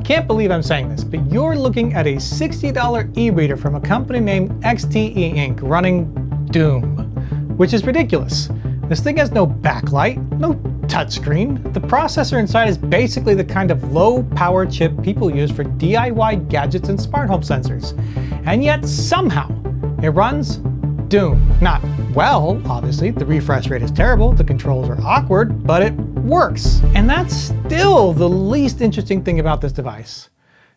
can't believe I'm saying this, but you're looking at a $60 e-reader from a company named XTEINK running Doom, which is ridiculous. This thing has no backlight, no touchscreen. The processor inside is basically the kind of low-power chip people use for DIY gadgets and smart home sensors. And yet somehow it runs Doom. Not well, obviously. The refresh rate is terrible, the controls are awkward, but it works. And that's still the least interesting thing about this device,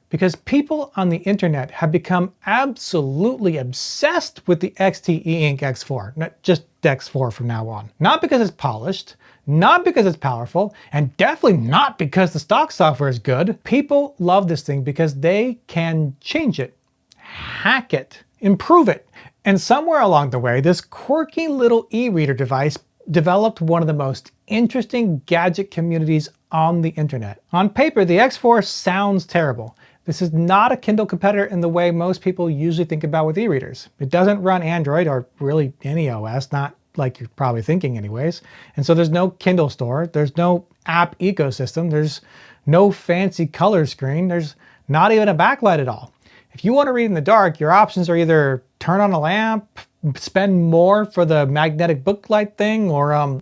because people on the internet have become absolutely obsessed with the XTEINK X4, not just X4 from now on. Not because it's polished, not because it's powerful, and definitely not because the stock software is good. People love this thing because they can change it, hack it, improve it. And somewhere along the way, this quirky little e-reader device developed one of the most interesting gadget communities on the internet. On paper, the X4 sounds terrible. This is not a Kindle competitor in the way most people usually think about with e-readers. It doesn't run Android or really any OS, not like you're probably thinking anyways. And so there's no Kindle store, there's no app ecosystem, there's no fancy color screen, there's not even a backlight at all. If you want to read in the dark, your options are either turn on a lamp, spend more for the magnetic booklight thing, or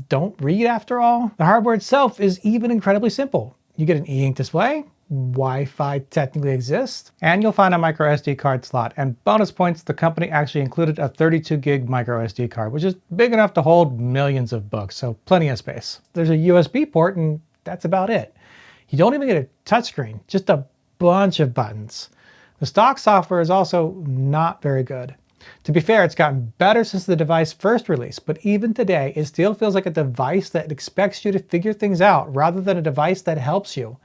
don't read after all. The hardware itself is even incredibly simple. You get an e-ink display, Wi-Fi technically exists, and you'll find a micro SD card slot. And bonus points, the company actually included a 32 gig micro SD card, which is big enough to hold millions of books, so plenty of space. There's a USB port, and that's about it. You don't even get a touchscreen, just a bunch of buttons. The stock software is also not very good. To be fair, it's gotten better since the device first released, but even today, it still feels like a device that expects you to figure things out rather than a device that helps you.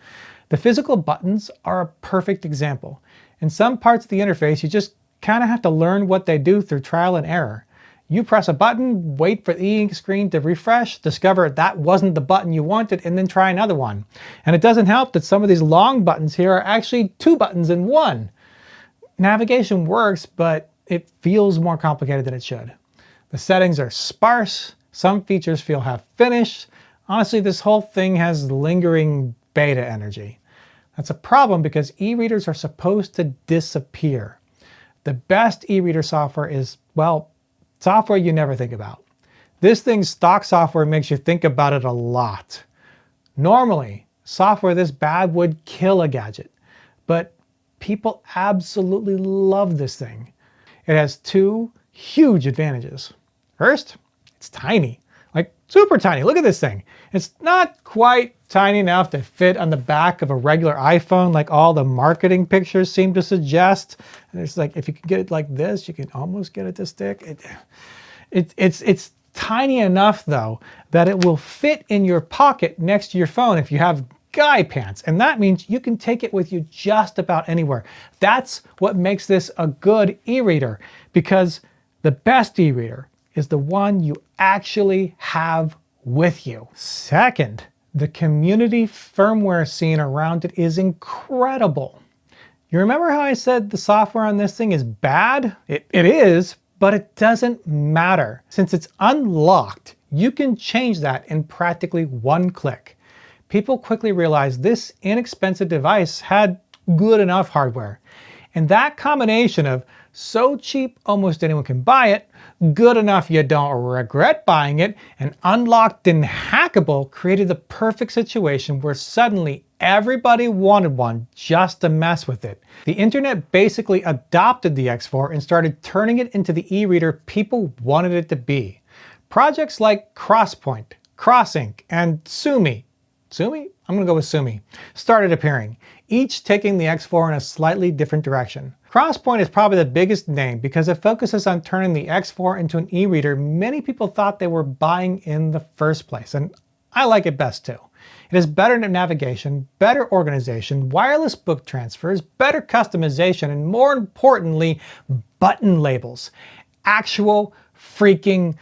The physical buttons are a perfect example. In some parts of the interface, you just kind of have to learn what they do through trial and error. You press a button, wait for the e-ink screen to refresh, discover that wasn't the button you wanted, and then try another one. And it doesn't help that some of these long buttons here are actually two buttons in one. Navigation works, but it feels more complicated than it should. The settings are sparse, some features feel half-finished. Honestly, this whole thing has lingering beta energy. That's a problem because e-readers are supposed to disappear. The best e-reader software is, well, software you never think about. This thing's stock software makes you think about it a lot. Normally, software this bad would kill a gadget, but people absolutely love this thing. It has two huge advantages. First, it's tiny, like super tiny. Look at this thing. It's not quite tiny enough to fit on the back of a regular iPhone like all the marketing pictures seem to suggest. It's like, if you can get it like this, you can almost get it to stick. It's tiny enough though that it will fit in your pocket next to your phone if you have guy pants, and that means you can take it with you just about anywhere. That's what makes this a good e-reader, because the best e-reader is the one you actually have with you. Second, the community firmware scene around it is incredible. You remember how I said the software on this thing is bad? It is, but it doesn't matter. Since it's unlocked, you can change that in practically one click. People quickly realized this inexpensive device had good enough hardware. And that combination of so cheap almost anyone can buy it, good enough you don't regret buying it, and unlocked and hackable created the perfect situation where suddenly everybody wanted one just to mess with it. The internet basically adopted the X4 and started turning it into the e-reader people wanted it to be. Projects like CrossPoint, CrossInk, and Sumi, I'm gonna go with Sumi, started appearing, each taking the X4 in a slightly different direction. CrossPoint is probably the biggest name because it focuses on turning the X4 into an e-reader many people thought they were buying in the first place, and I like it best too. It has better navigation, better organization, wireless book transfers, better customization, and more importantly, button labels. Actual freaking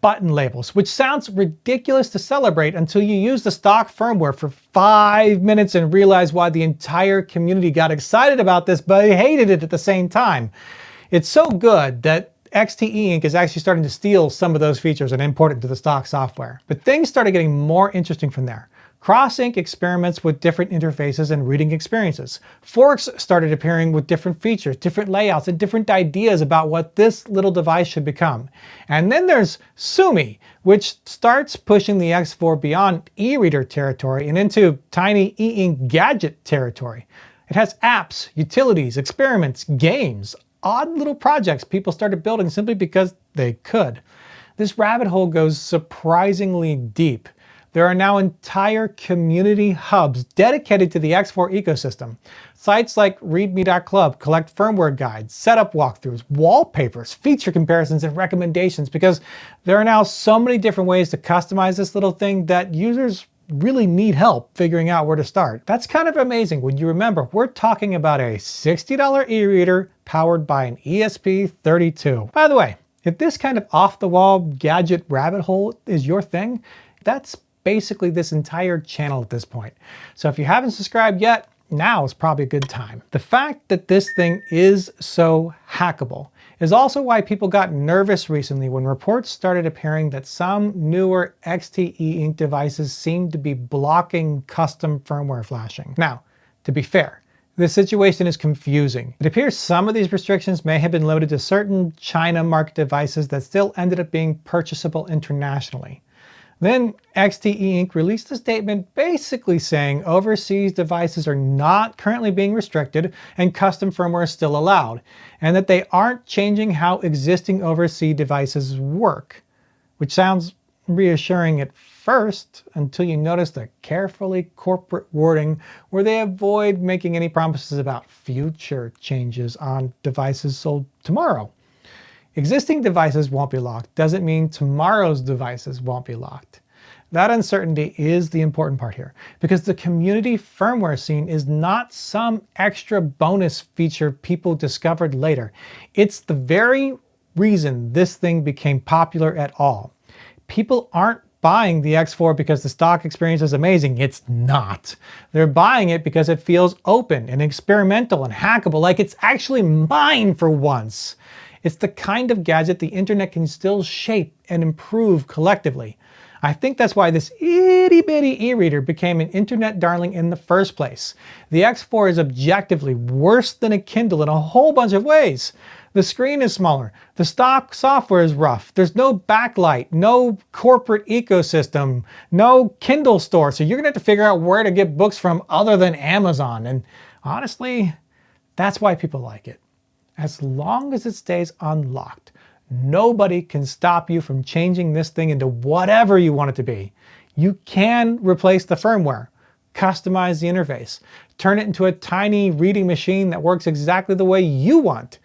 button labels, which sounds ridiculous to celebrate until you use the stock firmware for 5 minutes and realize why the entire community got excited about this but hated it at the same time. It's so good that XTEINK is actually starting to steal some of those features and import it into the stock software. But things started getting more interesting from there. CrossInk experiments with different interfaces and reading experiences. Forks started appearing with different features, different layouts, and different ideas about what this little device should become. And then there's Sumi, which starts pushing the X4 beyond eReader territory and into tiny e-ink gadget territory. It has apps, utilities, experiments, games, odd little projects people started building simply because they could. This rabbit hole goes surprisingly deep. There are now entire community hubs dedicated to the X4 ecosystem. Sites like readme.club collect firmware guides, setup walkthroughs, wallpapers, feature comparisons, and recommendations because there are now so many different ways to customize this little thing that users really need help figuring out where to start. That's kind of amazing when you remember we're talking about a $60 e-reader powered by an ESP32. By the way, if this kind of off-the-wall gadget rabbit hole is your thing, that's basically this entire channel at this point. So if you haven't subscribed yet, now is probably a good time. The fact that this thing is so hackable is also why people got nervous recently when reports started appearing that some newer XTEINK devices seemed to be blocking custom firmware flashing. Now, to be fair, the situation is confusing. It appears some of these restrictions may have been limited to certain China market devices that still ended up being purchasable internationally. Then XTEINK released a statement basically saying overseas devices are not currently being restricted and custom firmware is still allowed, and that they aren't changing how existing overseas devices work, which sounds reassuring at first until you notice the carefully corporate wording where they avoid making any promises about future changes on devices sold tomorrow. Existing devices won't be locked doesn't mean tomorrow's devices won't be locked. That uncertainty is the important part here, because the community firmware scene is not some extra bonus feature people discovered later. It's the very reason this thing became popular at all. People aren't buying the X4 because the stock experience is amazing. It's not. They're buying it because it feels open and experimental and hackable, like it's actually mine for once. It's the kind of gadget the internet can still shape and improve collectively. I think that's why this itty-bitty e-reader became an internet darling in the first place. The X4 is objectively worse than a Kindle in a whole bunch of ways. The screen is smaller, the stock software is rough, there's no backlight, no corporate ecosystem, no Kindle store, so you're gonna have to figure out where to get books from other than Amazon, and honestly, that's why people like it. As long as it stays unlocked, nobody can stop you from changing this thing into whatever you want it to be. You can replace the firmware, customize the interface, turn it into a tiny reading machine that works exactly the way you want.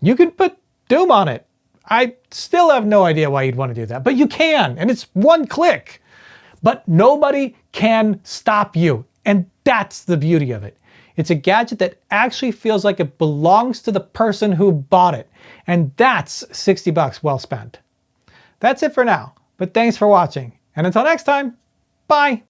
You can put Doom on it. I still have no idea why you'd want to do that, but you can, and it's one click. But nobody can stop you, and that's the beauty of it. It's a gadget that actually feels like it belongs to the person who bought it, and that's $60 well spent. That's it for now, but thanks for watching, and until next time, bye!